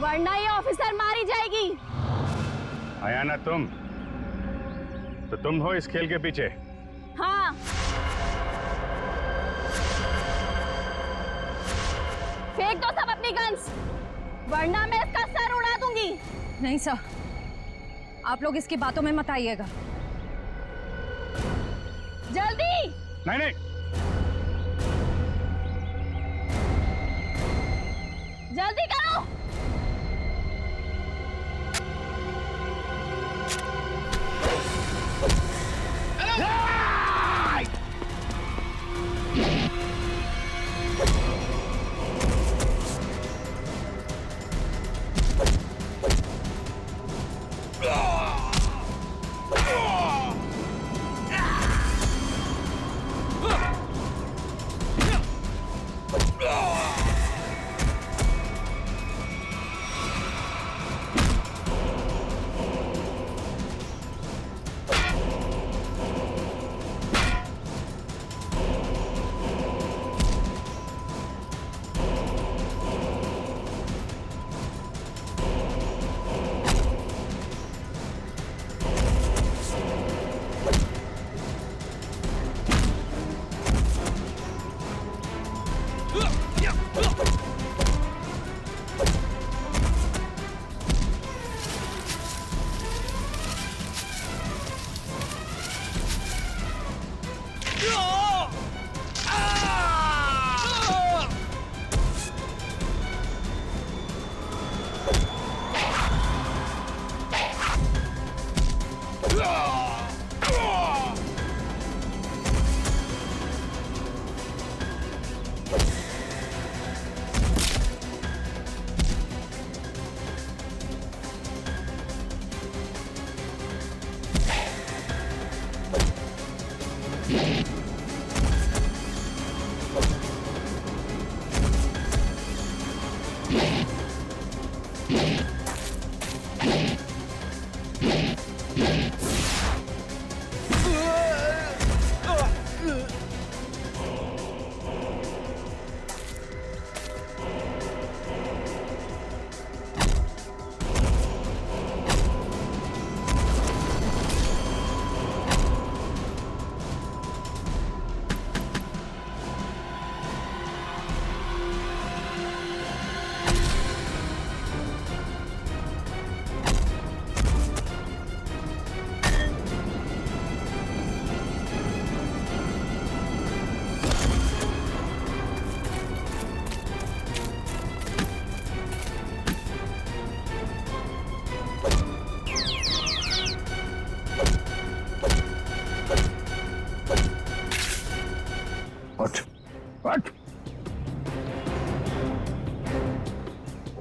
वरना ये ऑफिसर मारी जाएगी। अयाना तुम हो इस खेल के पीछे? हाँ। फेंक दो सब अपनी गन्स, वरना मैं इसका सर उड़ा दूंगी। नहीं सर, आप लोग इसकी बातों में मत आइएगा। जल्दी। नहीं, जल्दी करो।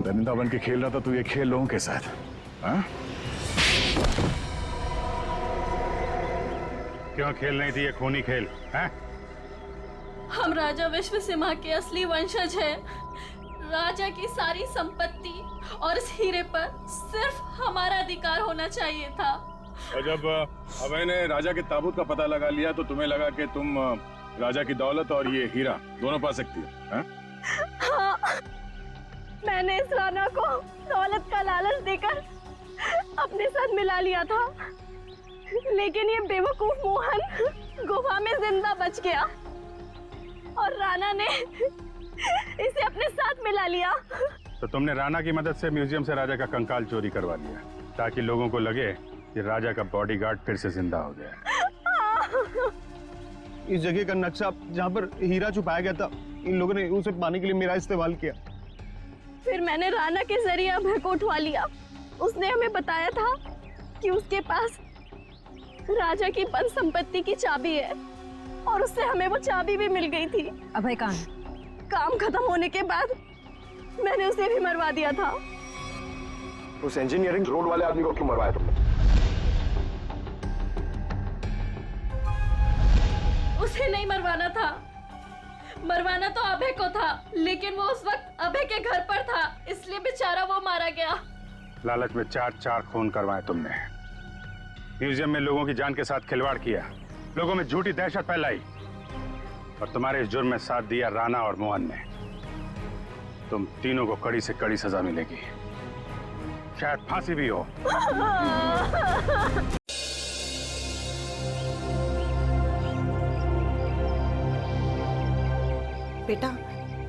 दरिंदा बन के खेल रहा था तू ये खेल लोगों के साथ, हाँ? क्यों खेल नहीं थी ये खूनी खेल, हैं? हम राजा विश्वसिंह के असली वंशज हैं। राजा की सारी संपत्ति और इस हीरे पर सिर्फ हमारा अधिकार होना चाहिए था। और जब अभय ने राजा के ताबूत का पता लगा लिया तो तुम्हें लगा कि तुम राजा की दौलत और ये हीरा दोनों पा सकती हो, हैं? हाँ, मैंने इस राणा को दौलत का लालच देकर अपने साथ मिला लिया था, लेकिन ये बेवकूफ मोहन गुफा में जिंदा बच गया और राणा ने इसे अपने साथ मिला लिया। तो तुमने राणा की मदद से म्यूजियम से राजा का कंकाल चोरी करवा लिया ताकि लोगों को लगे कि राजा का बॉडीगार्ड फिर से जिंदा हो गया। इस जगह का नक्शा जहाँ पर हीरा छुपाया गया था, इन लोगों ने उसे पाने के लिए मेरा इस्तेमाल किया। फिर मैंने राणा के जरिए अभय को उठवा लिया। उसने हमें बताया था कि उसके पास राजा की बंद संपत्ति की चाबी है और उससे हमें वो चाबी भी मिल गई थी। अभय कहाँ? काम खत्म होने के बाद मैंने उसे भी मरवा दिया था। उस इंजीनियरिंग रोड वाले आदमी को क्यों मरवाया तुमने? उसे नहीं मरवाना था, मरवाना तो अभय को था, लेकिन वो उस वक्त अभय के घर पर था, इसलिए बेचारा वो मारा गया। लालच में चार खून करवाए तुमने, म्यूजियम में लोगों की जान के साथ खिलवाड़ किया, लोगों में झूठी दहशत फैलाई और तुम्हारे इस जुर्म में साथ दिया राणा और मोहन ने। तुम तीनों को कड़ी से कड़ी सजा मिलेगी। शायद फांसी भी हो। बेटा,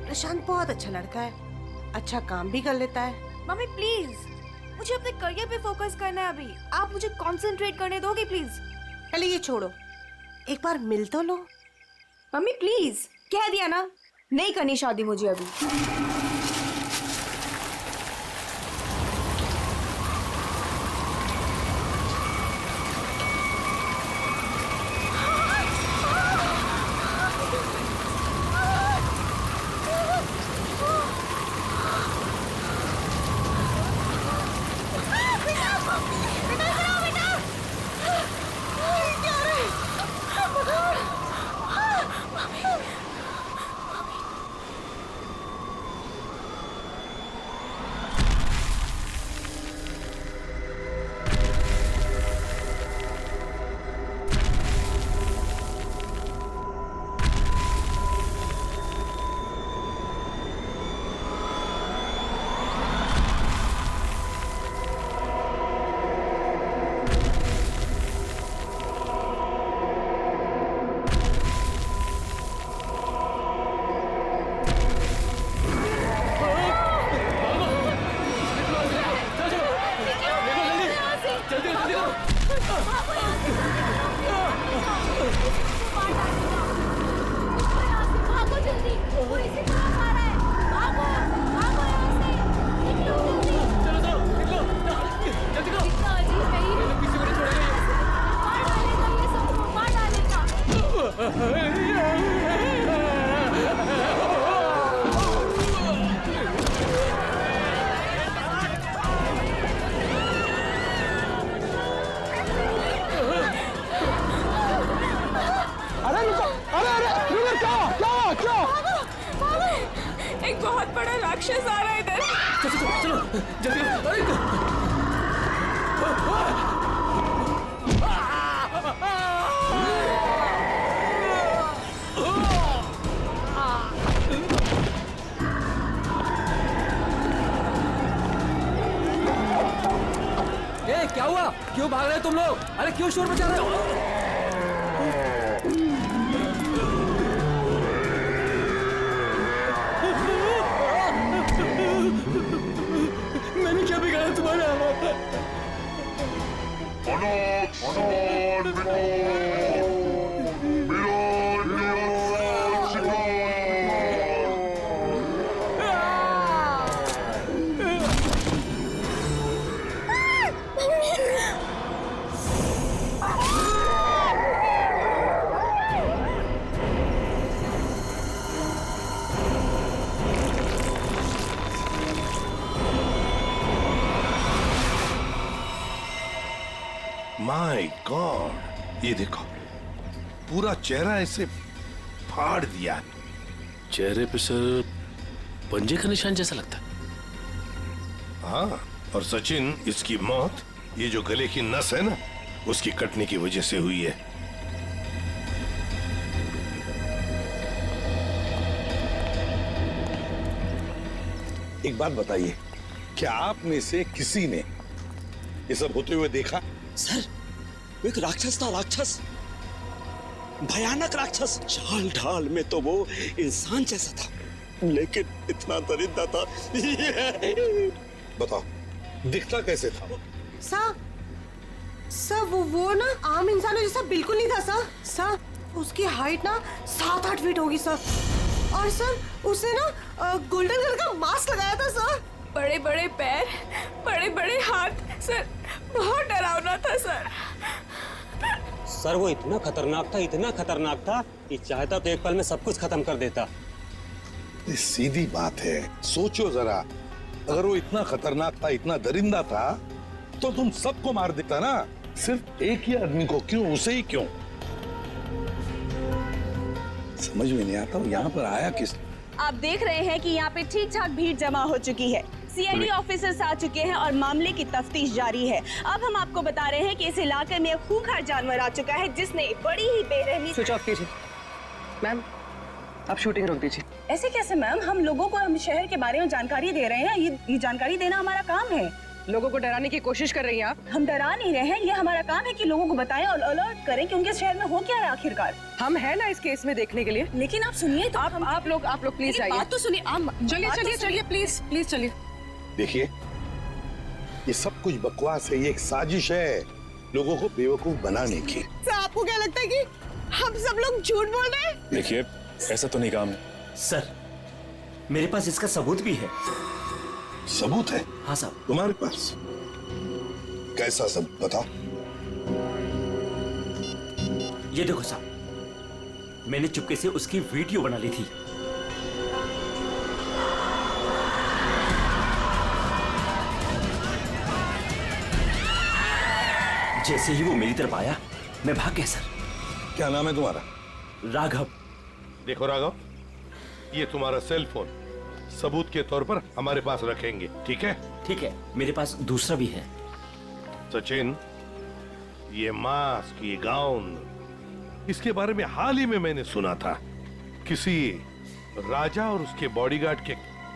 प्रशांत बहुत अच्छा लड़का है, अच्छा काम भी कर लेता है। मम्मी प्लीज, मुझे अपने करियर पे फोकस करना है अभी। आप मुझे कंसंट्रेट करने दोगे प्लीज? पहले ये छोड़ो, एक बार मिल तो लो। मम्मी प्लीज, कह दिया ना, नहीं करनी शादी मुझे अभी। एक बहुत बड़ा राक्षस आ रहा है इधर। चलो जल्दी। क्या हुआ? क्यों भाग रहे हो तुम लोग? अरे क्यों शोर मचा रहे हो? मैंने क्या बिगाड़ा तुम्हारा? माय गॉड, ये देखो, पूरा चेहरा ऐसे फाड़ दिया। चेहरे पे सर पंजे का निशान जैसा लगता है। हाँ, और सचिन, इसकी मौत ये जो गले की नस है ना, उसकी कटने की वजह से हुई है। एक बात बताइए, क्या आप में से किसी ने ये सब होते हुए देखा? सर, वो एक राक्षस था, राक्षस, भयानक राक्षस। चाल ढाल में तो वो इंसान जैसा था, लेकिन इतना दरिद्र था। बताओ, दिखता कैसे था? सर वो ना आम इंसानों जैसा बिल्कुल नहीं था सर। उसकी हाइट ना 7-8 फीट होगी सर। और सर, उसने ना गोल्डन कलर का मास्क लगाया था सर। बड़े बड़े पैर, बड़े बड़े हाथ, सर बहुत डरावना था सर। सर, वो इतना खतरनाक था कि चाहता तो एक पल में सब कुछ खत्म कर देता। सीधी बात है, सोचो जरा, अगर वो इतना खतरनाक था, इतना दरिंदा था, तो तुम सबको मार देता ना, सिर्फ एक ही आदमी को क्यों, उसे ही क्यों? समझ में नहीं आता वो यहाँ पर आया किस? आप देख रहे हैं कि यहाँ पे ठीक ठाक भीड़ जमा हो चुकी है। सीआईडी ऑफिसर्स आ चुके हैं और मामले की तफ्तीश जारी है। अब हम आपको बता रहे हैं कि इस इलाके में एक खूंखार जानवर आ चुका है, जिसने बड़ी ही बेरहमी। स्विच ऑफ कीजिए मैम, आप शूटिंग रोक दीजिए। ऐसे कैसे मैम? हम लोगों को हम शहर के बारे में जानकारी दे रहे हैं, ये जानकारी देना हमारा काम है। लोगों को डराने की कोशिश कर रही हैं आप। हम डरा नहीं रहे हैं, ये हमारा काम है कि लोगों को बताएं और अलर्ट करें कि उनके शहर में हो क्या है आखिरकार। हम हैं ना इस केस में देखने के लिए। लेकिन आप सुनिए तो आप लोग प्लीज आइए। बात तो सुनिए। चलिए प्लीज चलिए। देखिए, ये सब कुछ बकवास है, ये एक साजिश है लोगों को बेवकूफ बनाने की। सर आपको क्या लगता है कि हम सब लोग झूठ बोल रहे हैं? देखिए, ऐसा तो नहीं काम। सर, मेरे पास इसका सबूत भी है। सबूत है? हाँ साहब। तुम्हारे पास कैसा सबूत बताओ? ये देखो साहब, मैंने चुपके से उसकी वीडियो बना ली थी। जैसे ही वो मेरी तरफ आया, मैं भाग गया सर। क्या नाम है तुम्हारा? राघव। देखो राघव, ये तुम्हारा सेल फोन सबूत के तौर पर हमारे पास रखेंगे, ठीक है? ठीक है, मेरे पास दूसरा भी है। सचिन, ये मास्क, ये गाउन, इसके बारे में हाल ही में मैंने सुना था। किसी राजा और उसके बॉडीगार्ड के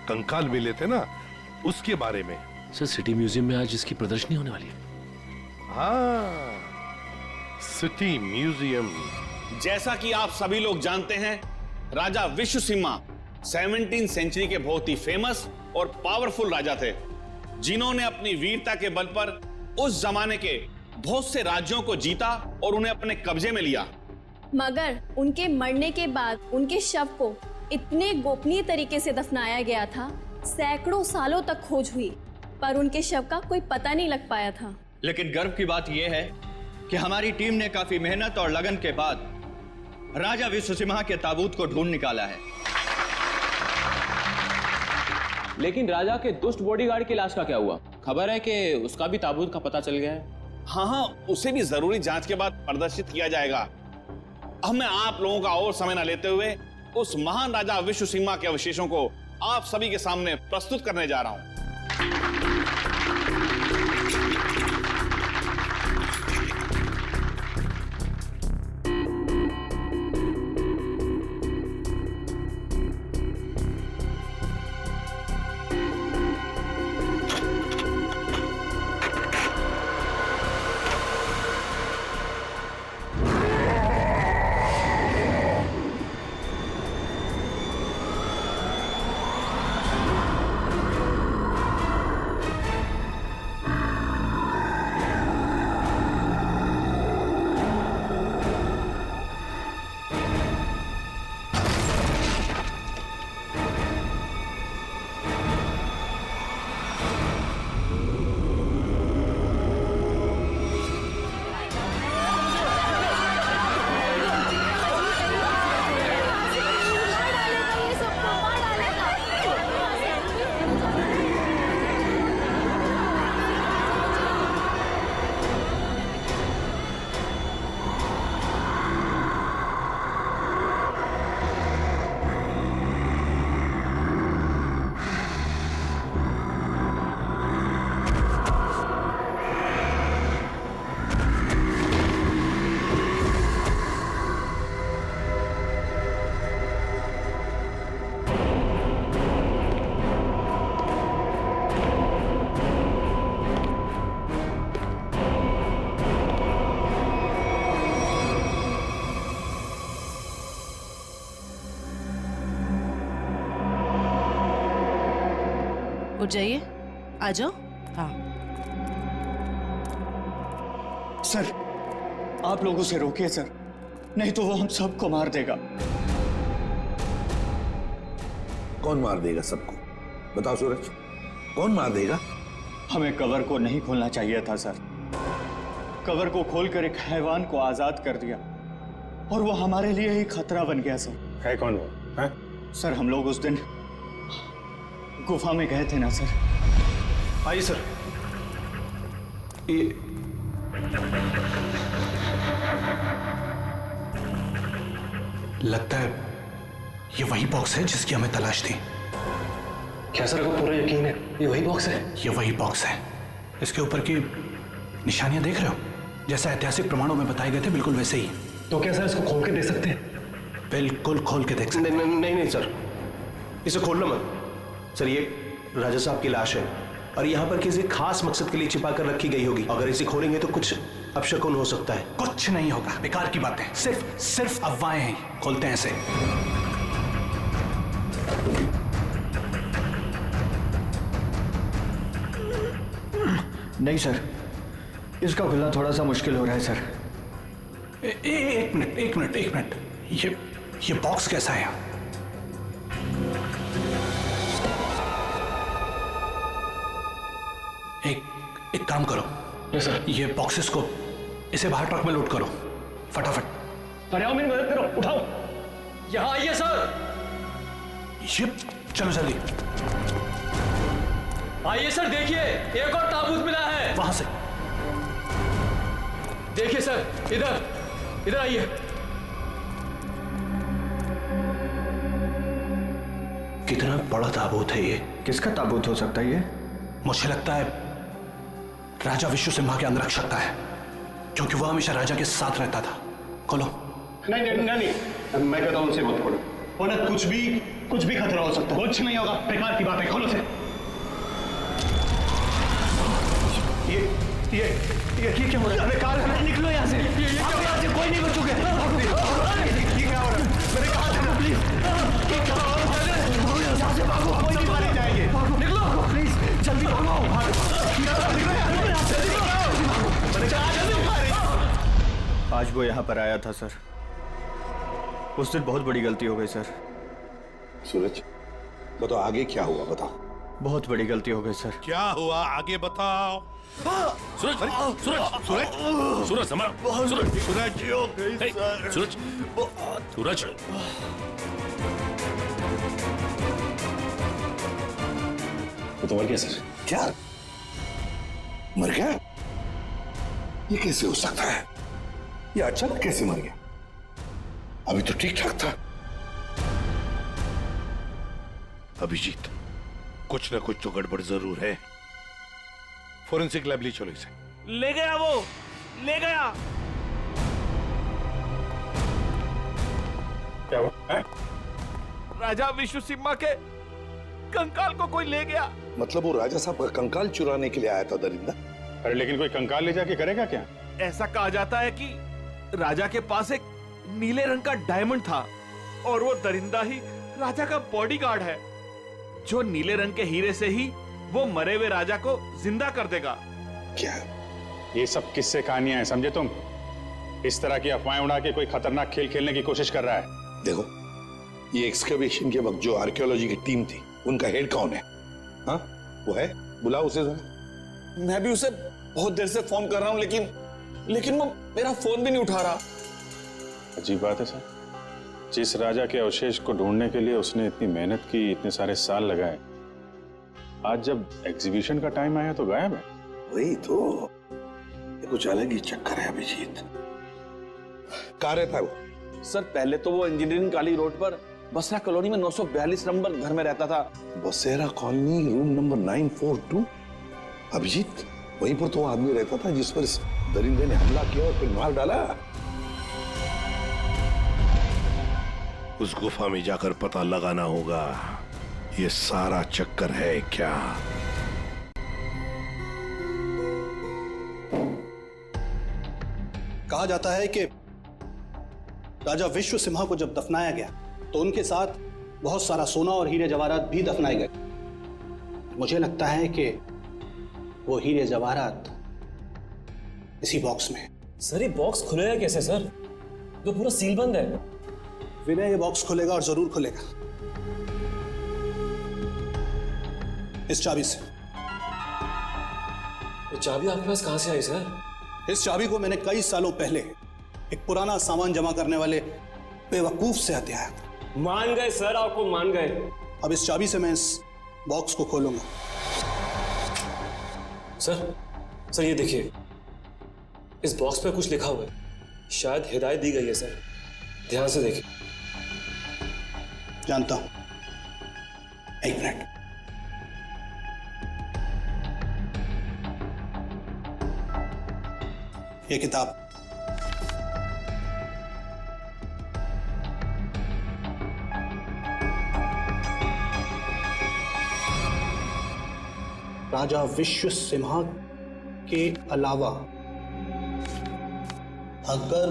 कंकाल मिले थे ना, उसके बारे में। सर, सिटी म्यूजियम में आज इसकी प्रदर्शनी होने वाली है। हाँ, सिटी म्यूजियम। जैसा कि आप सभी लोग जानते हैं, राजा विश्वसिम्हा 17वीं सेंचुरी के बहुत ही फेमस और पावरफुल राजा थे, जिन्होंने अपनी वीरता के बल पर उस जमाने के बहुत से राज्यों को जीता और उन्हें अपने कब्जे में लिया। मगर उनके मरने के बाद उनके शव को इतने गोपनीय तरीके से दफनाया गया था, सैकड़ों सालों तक खोज हुई, पर उनके शव का कोई पता नहीं लग पाया था। लेकिन गर्व की बात यह है कि हमारी टीम ने काफी मेहनत और लगन के बाद राजा विश्वसिम्हा के ताबूत को ढूंढ निकाला है। लेकिन राजा के दुष्ट बॉडीगार्ड की लाश का क्या हुआ? खबर है कि उसका भी ताबूत का पता चल गया है। हाँ, उसे भी जरूरी जांच के बाद प्रदर्शित किया जाएगा। अब मैं आप लोगों का और समय न लेते हुए उस महान राजा विश्वसिम्हा के अवशेषों को आप सभी के सामने प्रस्तुत करने जा रहा हूं। उठ जाइए, आ जाओ। हाँ सर, आप लोग उसे रोकिए सर, नहीं तो वो हम सबको मार देगा। कौन मार देगा सबको? बताओ सूरज, कौन मार देगा? हमें कवर को नहीं खोलना चाहिए था सर। कवर को खोलकर एक हैवान को आजाद कर दिया और वो हमारे लिए ही खतरा बन गया सर। है कौन वो? है? सर, हम लोग उस दिन गुफा में गए थे ना सर। आइए सर। ये लगता है ये वही बॉक्स है जिसकी हमें तलाश थी। क्या सर, आपको पूरा यकीन है ये वही बॉक्स है? ये वही बॉक्स है। इसके ऊपर की निशानियां देख रहे हो? जैसा ऐतिहासिक प्रमाणों में बताए गए थे, बिल्कुल वैसे ही। तो क्या सर इसको खोल के देख सकते हैं? बिल्कुल खोल के देख सकते हैं। नहीं सर, इसे खोलना मत सर। ये राजा साहब की लाश है, और यहाँ पर किसी खास मकसद के लिए छिपा कर रखी गई होगी। अगर इसे खोलेंगे तो कुछ अपशकुन हो सकता है। कुछ नहीं होगा, बेकार की बातें, सिर्फ अफवाहें हैं। खोलते हैं इसे। नहीं सर, इसका खुलना थोड़ा सा मुश्किल हो रहा है सर। एक मिनट, ये बॉक्स कैसा है? एक काम करो, ये बॉक्सेस को इसे बाहर ट्रक में लोड करो फटाफट। अरे आओ मेरी मदद करो, उठाओ। यहाँ आइए सर। ये चलो जल्दी आइए सर, देखिए एक और ताबूत मिला है। वहां से देखिए सर, इधर आइए। कितना बड़ा ताबूत है ये? किसका ताबूत हो सकता है ये? मुझे लगता है राजा विश्व सिम्हा के अंदर रख सकता है, क्योंकि वह हमेशा राजा के साथ रहता था। खोलो। नहीं, मैं कहता हूं उनसे मत खोलो। उन्हें कुछ भी खतरा हो सकता है। कुछ नहीं होगा, बेकार की बात है, खोलो से। ये क्या हो रहा है? बेकार है, निकलो यहाँ से। यहाँ से कोई नहीं बचोगे। ये क्या हो रहा है? मैंने कहा था ना, प्लीज यहाँ से भागो, कोई नहीं मारे जाएंगे। निकलो प्लीज, जल्दी भागो। आज वो यहाँ पर आया था सर। उस दिन बहुत बड़ी गलती हो गई सर। सूरज, बताओ आगे क्या हुआ, बताओ। बहुत बड़ी गलती हो गई सर। क्या हुआ आगे बताओ। सूरज, वो तो मर गया सर। क्या मर गया? ये कैसे हो सकता है? ये अचानक कैसे मर गया? अभी तो ठीक ठाक था। अभिजीत, कुछ ना कुछ तो गड़बड़ जरूर है। फोरेंसिक लैब ले चलो इसे। ले गया, वो ले गया। क्या हुआ? राजा विश्व सिम्हा के कंकाल को कोई ले गया। मतलब वो राजा साहब का कंकाल चुराने के लिए आया था दरिंदा? अरे लेकिन कोई कंकाल ले जाके करेगा क्या? ऐसा कहा जाता है कि राजा के पास एक नीले रंग का डायमंड था और वो दरिंदा ही राजा का बॉडीगार्ड है, जो नीले रंग के हीरे से ही वो मरे हुए राजा को जिंदा कर देगा। क्या ये सब किस्से कहानियां हैं, समझे तुम? इस तरह की अफवाहें उड़ा के कोई खतरनाक खेल खेलने की कोशिश कर रहा है। देखो, ये एक्सकवेशन के वक्त जो आर्कियोलॉजी की टीम थी, उनका हेड कौन है? हाँ, वो है, बुलाओ उसे जरा। मैं भी उसे बहुत देर से फोन कर रहा हूं, लेकिन वो मेरा फोन भी नहीं उठा रहा। अजीब बात है सर, जिस राजा के अवशेष को ढूंढने के लिए उसने इतनी मेहनत की, इतने सारे साल लगाए, आज जब एग्जीबिशन का टाइम आया तो गायब है। वही तो, ये कुछ अलग ही चक्कर है अभिजीत। कहाँ रहता है वो? सर पहले तो वो इंजीनियरिंग काली रोड पर बसरा कॉलोनी में 942 नंबर घर में रहता था। बसेरा कॉलोनी, रूम नंबर 942। अभिजीत, वहीं पर तो वो आदमी रहता था जिस पर इस दरिंदे ने हमला किया और फिर मार डाला। उस गुफा में जाकर पता लगाना होगा ये सारा चक्कर है क्या। कहा जाता है कि राजा विश्व सिम्हा को जब दफनाया गया तो उनके साथ बहुत सारा सोना और हीरे जवाहरात भी दफनाए गए। मुझे लगता है कि वो हीरे जवाहरात इसी बॉक्स में। सर ये बॉक्स खुलेगा कैसे सर? तो पूरा सील बंद है। विनय, ये बॉक्स खुलेगा और जरूर खुलेगा इस चाबी से। ये चाबी आपके पास कहां से आई सर? इस चाबी को मैंने कई सालों पहले एक पुराना सामान जमा करने वाले बेवकूफ से हथियाया था। मान गए सर, आपको मान गए। अब इस चाबी से मैं इस बॉक्स को खोलूंगा। सर ये देखिए, इस बॉक्स पे कुछ लिखा हुआ है, शायद हिदायत दी गई है सर, ध्यान से देखिए। जानता हूं, एक मिनट। ये किताब राजा विश्व सिम्हा के अलावा अगर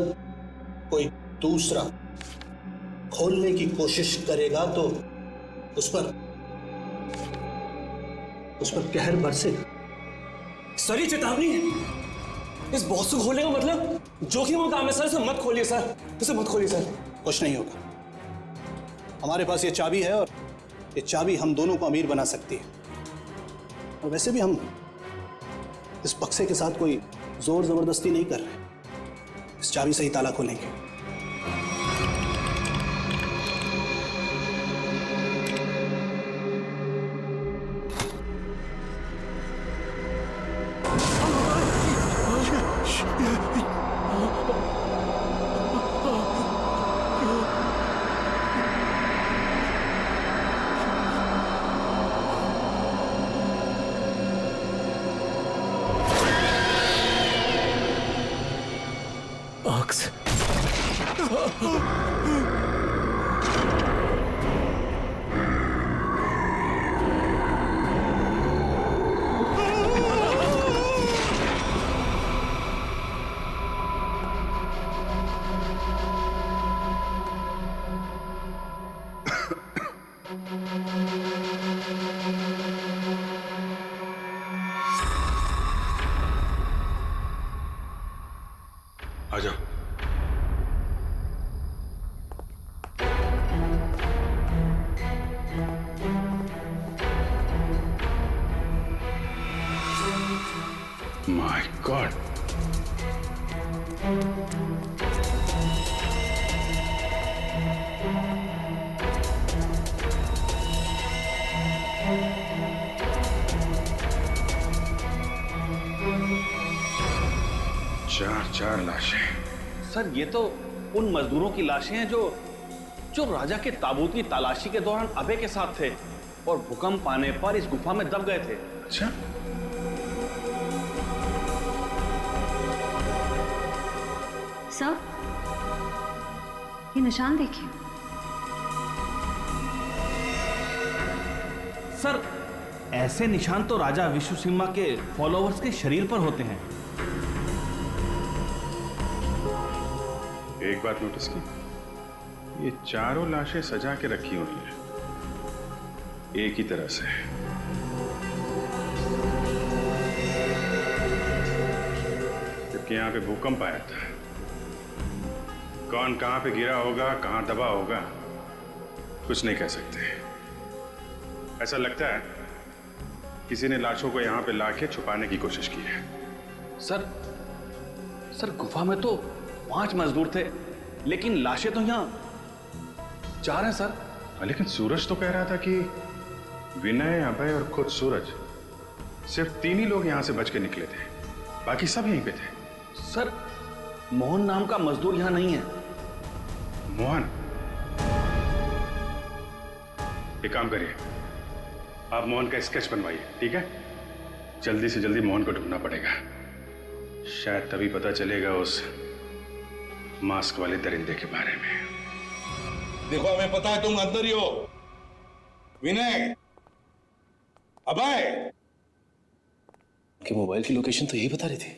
कोई दूसरा खोलने की कोशिश करेगा तो उस पर कहर बरसेगा। सर ये चेतावनी है। इस बॉक्स को खोलने का मतलब जोखिम का काम है सर। इसे मत खोलिए सर, इसे मत खोलिए सर। कुछ नहीं होगा, हमारे पास ये चाबी है और ये चाबी हम दोनों को अमीर बना सकती है। और वैसे भी हम इस बक्से के साथ कोई जोर जबरदस्ती नहीं कर रहे, इस चाबी से ही ताला खोलेंगे। आजा। माय गॉड, चार लाशें। सर ये तो उन मजदूरों की लाशें हैं जो राजा के ताबूत की तलाशी के दौरान अभय के साथ थे और भूकंप आने पर इस गुफा में दब गए थे। अच्छा, सर ये निशान देखिए। सर ऐसे निशान तो राजा विश्व सिम्हा के फॉलोअर्स के शरीर पर होते हैं। एक बात नोटिस की, ये चारों लाशें सजा के रखी हुई हैं एक ही तरह से। जबकि यहां पे भूकंप आया था, कौन कहां पे गिरा होगा, कहां दबा होगा, कुछ नहीं कह सकते। ऐसा लगता है किसी ने लाशों को यहां पे लाके छुपाने की कोशिश की है। सर गुफा में तो 5 मजदूर थे, लेकिन लाशें तो यहाँ 4 हैं सर। लेकिन सूरज तो कह रहा था कि विनय, अभय और खुद सूरज, सिर्फ 3 ही लोग यहां से बच के निकले थे, बाकी सब यहीं पे थे। सर मोहन नाम का मजदूर यहाँ नहीं है। मोहन? एक काम करिए, आप मोहन का स्केच बनवाइए, ठीक है? जल्दी से जल्दी मोहन को ढूंढना पड़ेगा, शायद तभी पता चलेगा उस मास्क वाले दरिंदे के बारे में। देखो हमें पता है तुम अंदर ही हो। विनय, अभय, कि मोबाइल की लोकेशन तो यही बता रही थी।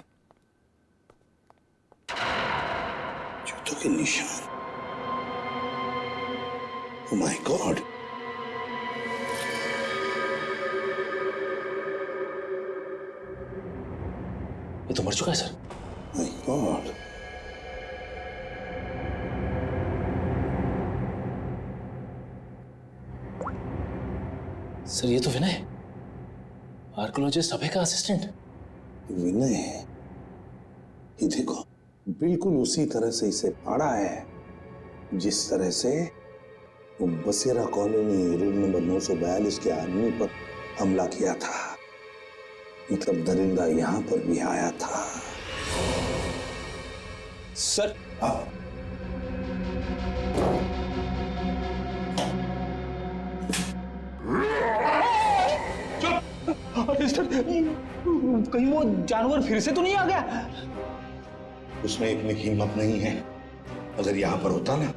जूतों के निशान। ओह माय गॉड, ये तो मर चुका है सर। माय गॉड, सर ये तो विनय, आर्कियोलॉजिस्ट अभय का असिस्टेंट। विनय, ये देखो बिल्कुल उसी तरह से इसे फाड़ा है जिस तरह से वो बसेरा कॉलोनी रूम नंबर 942 के आदमी पर हमला किया था। मतलब दरिंदा यहां पर भी आया था। सर कहीं वो जानवर फिर से तो नहीं आ गया? उसमें इतनी हिम्मत नहीं है। अगर यहां पर होता ना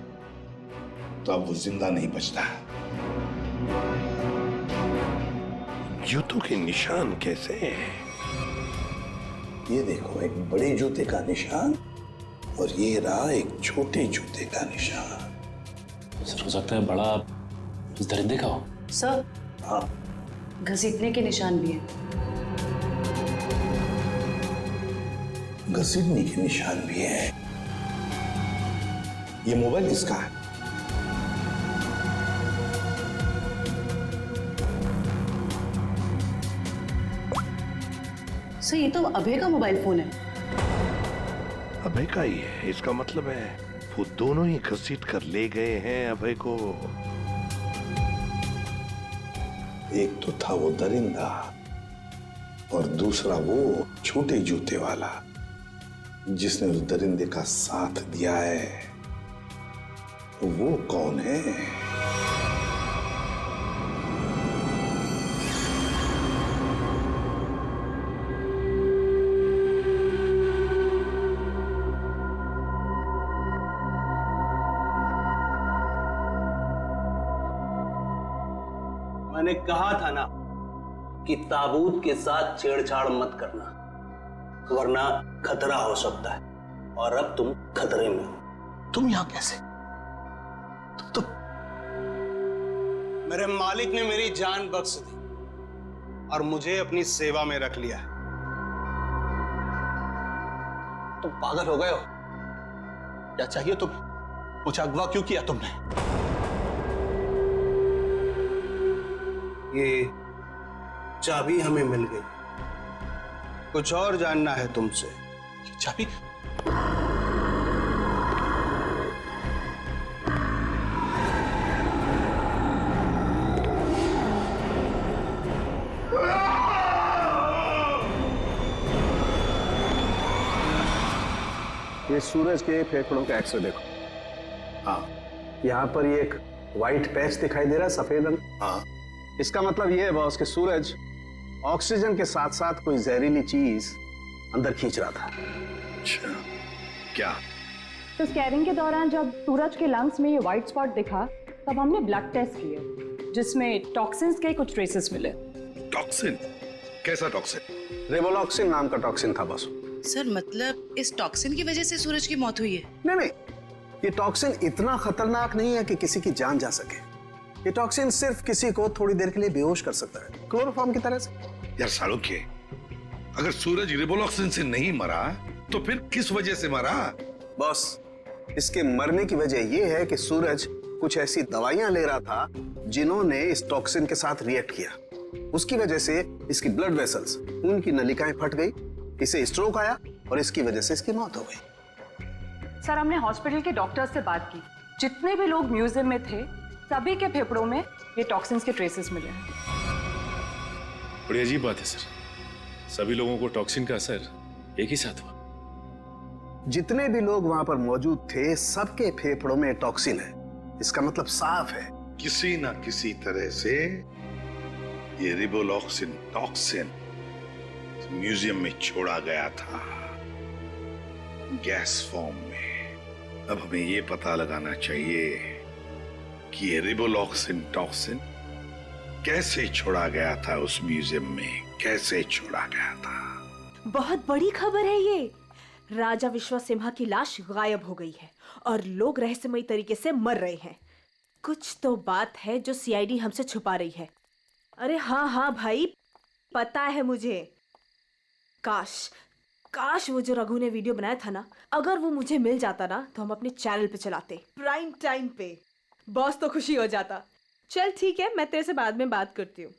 तो अब वो जिंदा नहीं बचता। जूतों के निशान कैसे हैं? ये देखो, एक बड़े जूते का निशान और ये रहा एक छोटे जूते का निशान। सर हो सकता है बड़ा उस दरिंदे का हो। सर, हाँ, घसीटने के निशान भी हैं। घसीटने के निशान भी है। ये मोबाइल किसका है? सर, ये तो अभय का मोबाइल फोन है। अभय का ही है, इसका मतलब है वो दोनों ही घसीट कर ले गए हैं अभय को। एक तो था वो दरिंदा और दूसरा वो छोटे जूते वाला जिसने उस दरिंदे का साथ दिया है। वो कौन है? मैंने कहा था ना कि ताबूत के साथ छेड़छाड़ मत करना, वरना खतरा हो सकता है। और अब तुम खतरे में हो। तुम यहां कैसे? तुम मेरे मालिक ने मेरी जान बख्श दी और मुझे अपनी सेवा में रख लिया है। तुम पागल हो गए हो? क्या चाहिए तुम्हें? मुझे अगवा क्यों किया तुमने? ये चाबी हमें मिल गई, कुछ और जानना है तुमसे। चाबी? ये सूरज के फेफड़ों का एक्सरे देखो। हाँ, यहाँ पर ये एक व्हाइट पैच दिखाई दे रहा है, सफेद रंग। हाँ, इसका मतलब ये है बॉस कि सूरज ऑक्सीजन के साथ साथ कोई जहरीली चीज अंदर खींच रहा था। अच्छा, क्या? तो स्कैनिंग के दौरान जब सूरज के लंग्स में ये व्हाइट स्पॉट दिखा, तब हमने ब्लड टेस्ट किए जिसमें टॉक्सिन्स के कुछ ट्रेसेस मिले। टॉक्सिन? कैसा टॉक्सिन? रेवोलॉक्सिन नाम का टॉक्सिन था बॉस। सर, मतलब इस टॉक्सिन की वजह से सूरज की मौत हुई है? नहीं, ये टॉक्सिन इतना खतरनाक नहीं है कि किसी की जान जा सके। ये टॉक्सिन सिर्फ किसी को थोड़ी देर के लिए बेहोश कर सकता है, क्लोरोफॉर्म की तरह से। यार सालोक्य, अगर सूरज रिवोलॉक्सिन से नहीं मरा तो फिर किस वजह से मरा? बॉस, इसके मरने की वजह यह है कि सूरज कुछ ऐसी दवाइयां ले रहा था जिन्होंने इस टॉक्सिन के साथ रिएक्ट किया। उसकी वजह से इसकी ब्लड वेसल्स, खून की नलिकाएं फट गई, इसे स्ट्रोक आया और इसकी वजह से इसकी मौत हो गई। सर, हमने हॉस्पिटल के डॉक्टर्स से बात की। जितने भी लोग म्यूजियम में थे, सभी के फेफड़ों में ये टॉक्सिन्स के ट्रेसेस मिले हैं। बड़ी अजीब बात है सर, सभी लोगों को टॉक्सिन का असर एक ही साथ हुआ। जितने भी लोग वहां पर मौजूद थे, सबके फेफड़ों में टॉक्सिन है। इसका मतलब साफ है, किसी ना किसी तरह से ये रिवोलॉक्सिन टॉक्सिन म्यूजियम में छोड़ा गया था, गैस फॉर्म में। अब हमें ये पता लगाना चाहिए कि ये रिवोलॉक्सिन टॉक्सिन कैसे छोड़ा गया था उस म्यूजियम में, कैसे छोड़ा गया था। बहुत बड़ी खबर है ये। राजा विश्वसिम्हा की लाश गायब हो गई है और लोग रहस्यमयी तरीके से मर रहे हैं। कुछ तो बात है जो सीआईडी हमसे छुपा रही है। अरे हाँ भाई, पता है मुझे। काश वो जो रघु ने वीडियो बनाया था ना, अगर वो मुझे मिल जाता ना तो हम अपने चैनल पे चलाते, प्राइम टाइम पे। बॉस तो खुशी हो जाता। चल ठीक है, मैं तेरे से बाद में बात करती हूँ।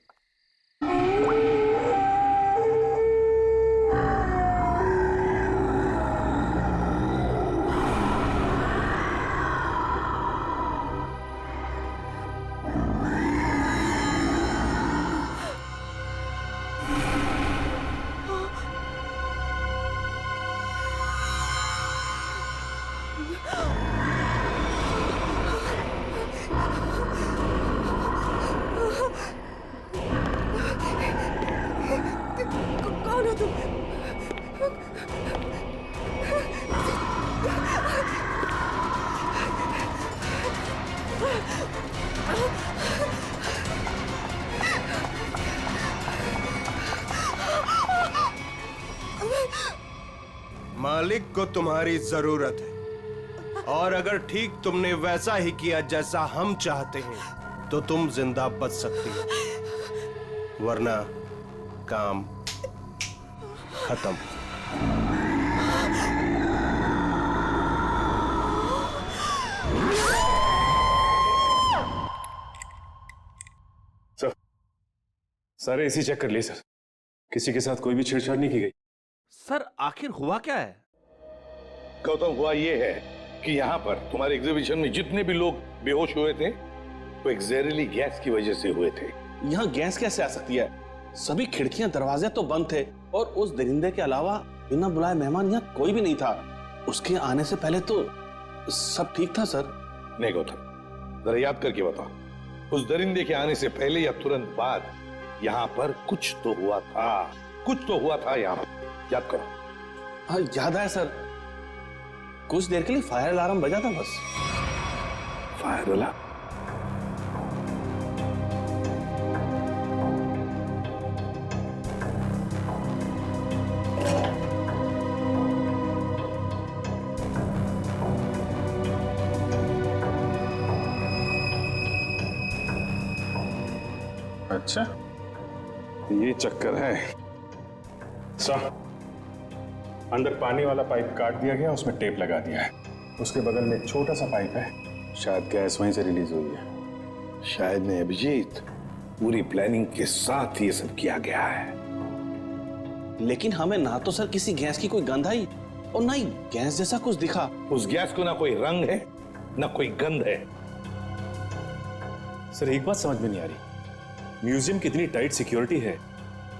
कौन हो तुम? मालिक को तुम्हारी जरूरत है, और अगर ठीक तुमने वैसा ही किया जैसा हम चाहते हैं तो तुम जिंदा बच सकती हो, वरना काम खत्म। सर, सारे एसी चेक कर लिए सर, किसी के साथ कोई भी छेड़छाड़ नहीं की गई। सर आखिर हुआ क्या है? गौतम, हुआ ये है कि यहाँ पर तुम्हारे एग्जीबिशन में जितने भी लोग बेहोश हुए थे वो एक जहरीली गैस की वजह से हुए थे। यहाँ गैस कैसे आ सकती है? सभी खिड़कियां दरवाजे तो बंद थे और उस दरिंदे के अलावा बिना बुलाए मेहमान यहाँ कोई भी नहीं था। उसके आने से पहले तो सब ठीक था सर। नहीं गौतम, जरा याद करके बताओ, उस दरिंदे के आने से पहले या तुरंत बाद यहाँ पर कुछ तो हुआ था, कुछ तो हुआ था यहाँ पर। याद करो। हाँ याद है सर, कुछ देर के लिए फायर अलार्म बजा था बस। Fire alarm? अच्छा, ये चक्कर है। सर, अंदर पानी वाला पाइप काट दिया गया, उसमें टेप लगा दिया है। उसके बगल में एक छोटा सा पाइप है, शायद गैस वहीं से रिलीज हुई है। शायद नहीं अभिजीत, पूरी प्लानिंग के साथ ये सब किया गया है। लेकिन हमें ना तो सर किसी गैस की कोई गंध आई और ना ही गैस जैसा कुछ दिखा। उस गैस को ना कोई रंग है ना कोई गंध है। सर एक बात समझ में नहीं आ रही, म्यूजियम की इतनी टाइट सिक्योरिटी है,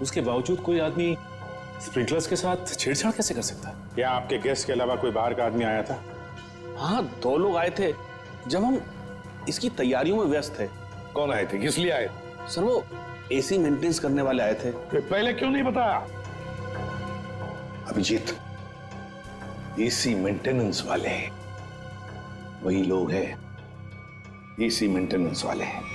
उसके बावजूद कोई आदमी स्प्रिंकलर्स के साथ छेड़छाड़ कैसे कर सकता है? क्या आपके गेस्ट के अलावा कोई बाहर का आदमी आया था? हाँ, 2 लोग आए थे जब हम इसकी तैयारियों में व्यस्त थे। कौन आए थे, किस लिए आए? सर वो एसी मेंटेनेंस करने वाले आए थे। पहले क्यों नहीं बताया? अभिजीत, एसी मेंटेनेंस वाले वही लोग हैं, एसी मेंटेनेंस वाले हैं।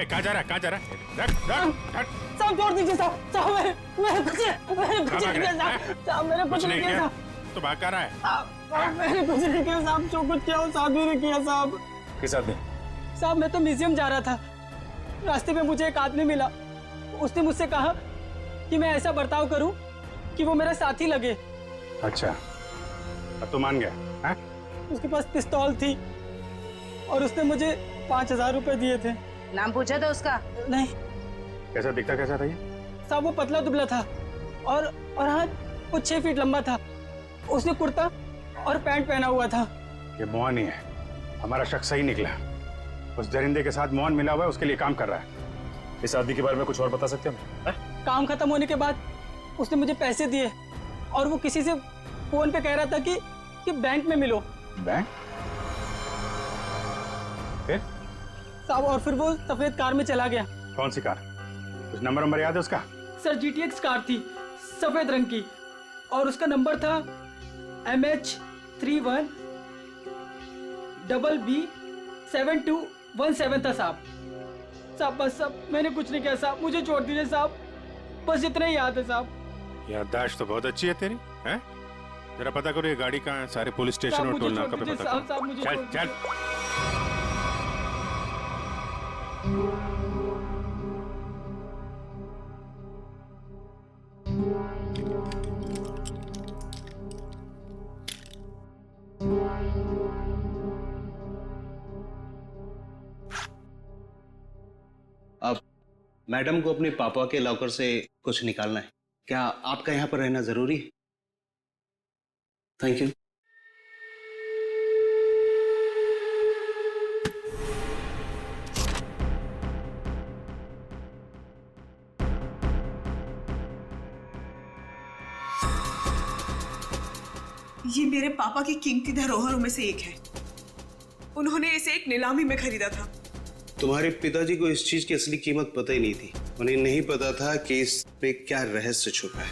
कहाँ जा रहा है, कहाँ जा रहा है? रख, रख, रख। साहब छोड़ दीजिए साहब, साहब मैंने कुछ नहीं किया साहब, मैंने कुछ नहीं किया। तो भाग कर रहा है? साहब मैंने कुछ नहीं किया साहब, जो कुछ किया वो साहब ही ने किया साहब। किस आदमी? साहब मैं तो म्यूजियम जा रहा था, रास्ते में मुझे एक आदमी मिला, उसने मुझसे कहा कि मैं ऐसा बर्ताव करूं कि वो मेरा साथी लगे। अच्छा, अब तो मान गया है? उसके पास पिस्तौल थी और उसने मुझे 5000 रुपए दिए थे। नाम पूछा था उसका? नहीं। कैसा दिखता, कैसा था ये? साहब वो पतला दुबला था और हाँ वो 6 फीट लंबा था। उसने कुर्ता और पैंट पहना हुआ था। ये मोहन ही है, हमारा शक सही निकला। उस दरिंदे के साथ मोहन मिला हुआ है, उसके लिए काम कर रहा है। इस आदमी के बारे में कुछ और बता सकते हैं? काम खत्म होने के बाद उसने मुझे पैसे दिए और वो किसी से फोन पे कह रहा था कि बैंक में मिलो। बैंक? फिर? साहब और फिर वो सफेद कार में चला गया। कौन सी कार? कुछ नंबर याद है उसका? सर GTX कार थी, सफेद रंग की, और उसका नंबर था MH31 BB7217 था साहब। साहब बस साहब मैंने कुछ नहीं किया साहब, मुझे छोड़ दीजिए साहब, बस इतना ही याद है साहब। याददाश्त तो बहुत अच्छी है तेरी, हैं? जरा पता करो ये गाड़ी कहाँ है, सारे पुलिस स्टेशन और टोल नाका पे पता करो। चल चल। अब मैडम को अपने पापा के लॉकर से कुछ निकालना है, क्या आपका यहाँ पर रहना जरूरी है? Thank you. ये मेरे पापा की कीमती धरोहरों में से एक है। उन्होंने इसे एक नीलामी में खरीदा था। तुम्हारे पिताजी को इस चीज की असली कीमत पता ही नहीं थी। उन्हें नहीं पता था कि इस पे क्या रहस्य छुपा है।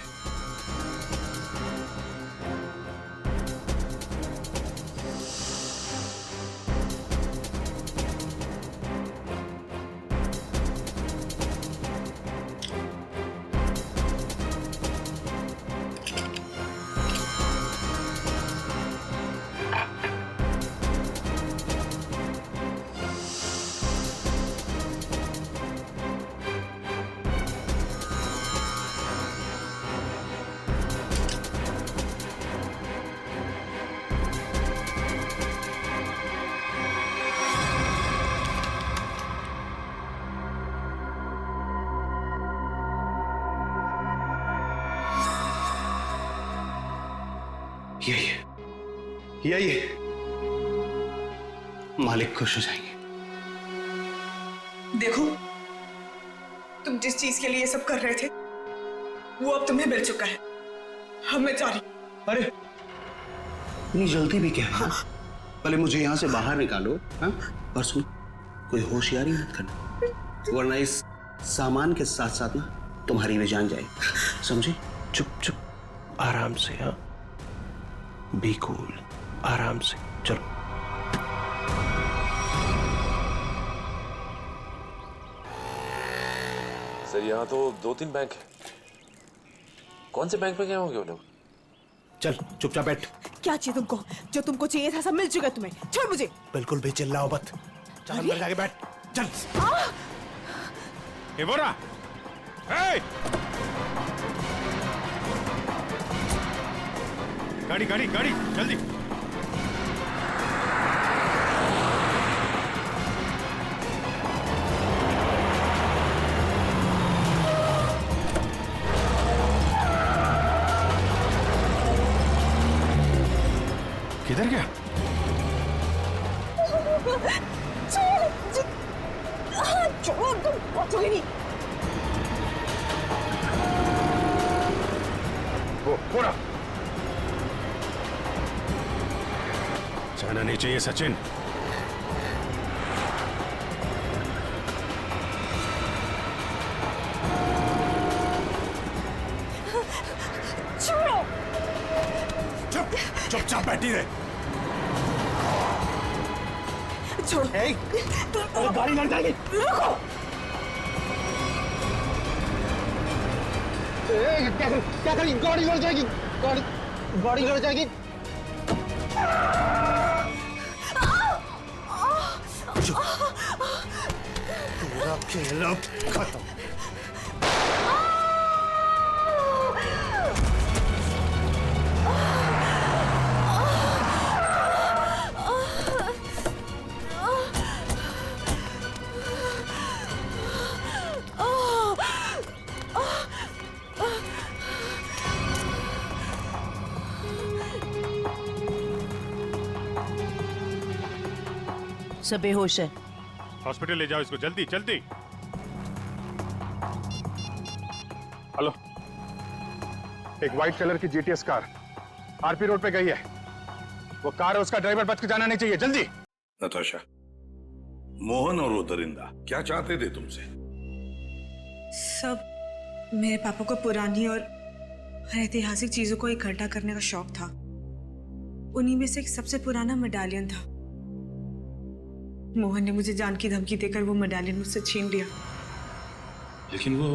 यही मालिक खुश हो जाएंगे। देखो, तुम जिस चीज के लिए ये सब कर रहे थे वो अब तुम्हें मिल चुका है। अब मैं जा रही। अरे इतनी जल्दी भी क्या है? पहले मुझे यहाँ से बाहर निकालो। हाँ? और सुन, कोई होशियारी मत करना, वरना इस सामान के साथ साथ ना तुम्हारी भी जान जाए। समझे? चुप चुप आराम से। हाँ, बी कूल, आराम से चलो। सर यहाँ तो 2-3 बैंक है। कौन से बैंक में गए होंगे वो लोग? चल चुपचाप बैठ। क्या चाहिए तुमको? जो तुमको चाहिए था सब मिल चुका है तुम्हें। छोड़ मुझे। बिल्कुल भी चिल्लाओ मत। चल अंदर जाके बैठ। चल। एवोरा, ए! गाड़ी गाड़ी गाड़ी जल्दी। किधर गया? छोड़, तुम पहुंचोगे नहीं। वो पूरा जाना नहीं चाहिए सचिन। छोड़ो। चुपचाप बैठी रहे। छोड़ो। गाड़ी लड़ जाएगी। रुको। क्या करें? गाड़ी लड़ जाएगी। गाड़ी लड़ जाएगी। पूरा खेल अब खत्म। सब बेहोश है। हॉस्पिटल ले जाओ इसको, जल्दी जल्दी। हेलो, एक व्हाइट कलर की जीटीएस कार आरपी रोड पे गई है। वो कार है, उसका ड्राइवर बच के जाना नहीं चाहिए। जल्दी। नताशा, मोहन और वो दरिंदा क्या चाहते थे तुमसे? सब मेरे पापा को पुरानी और ऐतिहासिक चीजों को इकट्ठा करने का शौक था। उन्हीं में से एक सबसे पुराना मेडालियन था। मोहन ने मुझे जान की धमकी देकर वो मेडालियन मुझसे छीन लिया। लेकिन वो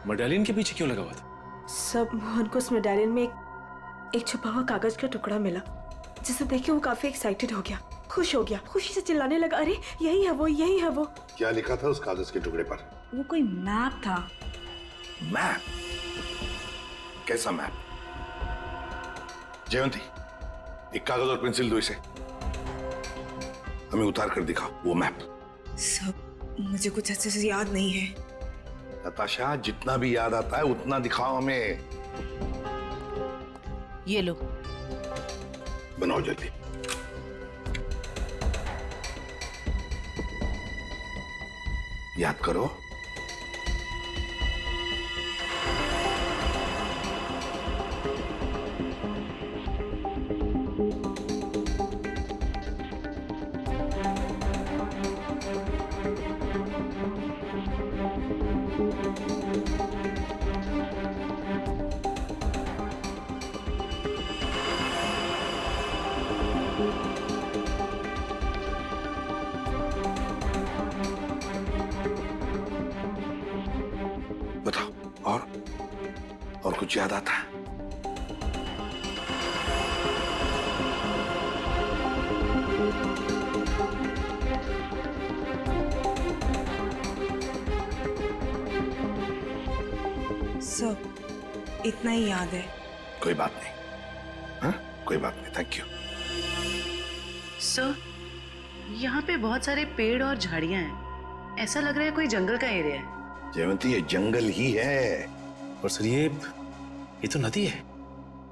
मेडालियन के पीछे क्यों लगा हुआ था? सब मोहन को उस मेडालियन में एक छुपा हुआ कागज का टुकड़ा मिला, जिसे देख के वो काफी एक्साइटेड हो गया, खुश हो गया, खुशी से चिल्लाने लगा, अरे यही है वो, यही है वो। क्या लिखा था उस कागज के टुकड़े पर? वो कोई मैप था। मैप? कैसा मैप? जयंती, एक कागज और पेंसिल दो इसे, हमें उतार कर दिखा वो मैप। सब मुझे कुछ अच्छे से याद नहीं है। नताशा, जितना भी याद आता है उतना दिखाओ हमें। ये लो, बनाओ जल्दी। याद करो। बताओ, और कुछ याद आता है? सब इतना ही याद है। कोई बात नहीं, हाँ? कोई बात नहीं, थैंक यू। सर, यहाँ पे बहुत सारे पेड़ और झाड़ियाँ हैं। ऐसा लग रहा है कोई जंगल का एरिया है। जयवंती, ये जंगल ही है। और सर ये तो नदी है।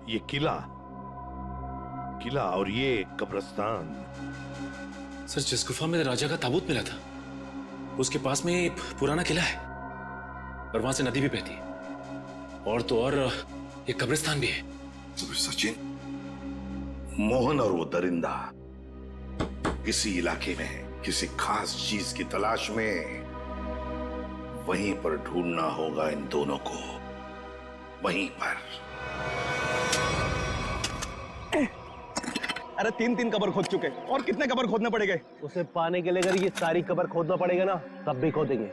ये किला किला और ये कब्रिस्तान। सर, जिस गुफा में राजा का ताबूत मिला था उसके पास में एक पुराना किला है और वहां से नदी भी बहती है और तो और एक कब्रिस्तान भी है। तो सचिन, मोहन और वो दरिंदा किसी इलाके में किसी खास चीज की तलाश में, वहीं पर ढूंढना होगा इन दोनों को, वहीं पर। अरे 3 कबर खोद चुके और कितने कबर खोदने पड़ेंगे? उसे पाने के लिए अगर ये सारी कबर खोदना पड़ेगा ना, तब भी खोदेंगे।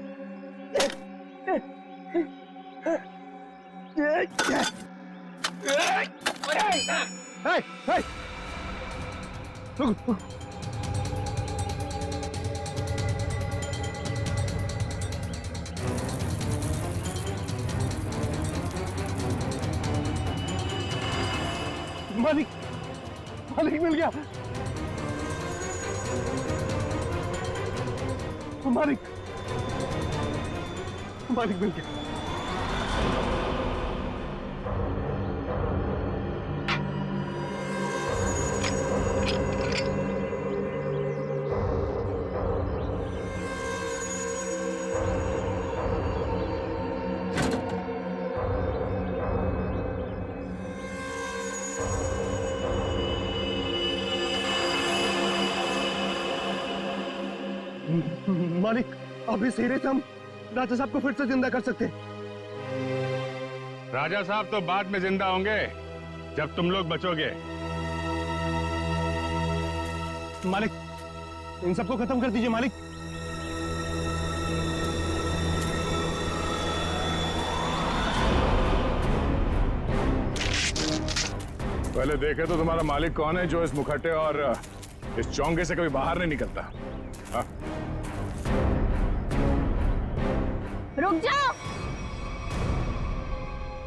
मालिक, मालिक मिल गया। मालिक, मालिक मिल गया। मालिक, अभी सीधे से हम राजा साहब को फिर से जिंदा कर सकते हैं। राजा साहब तो बाद में जिंदा होंगे जब तुम लोग बचोगे। मालिक, इन सबको खत्म कर दीजिए मालिक। पहले देखे तो तुम्हारा मालिक कौन है जो इस मुखट्टे और इस चौंगे से कभी बाहर नहीं निकलता। हाँ? रुक जाओ।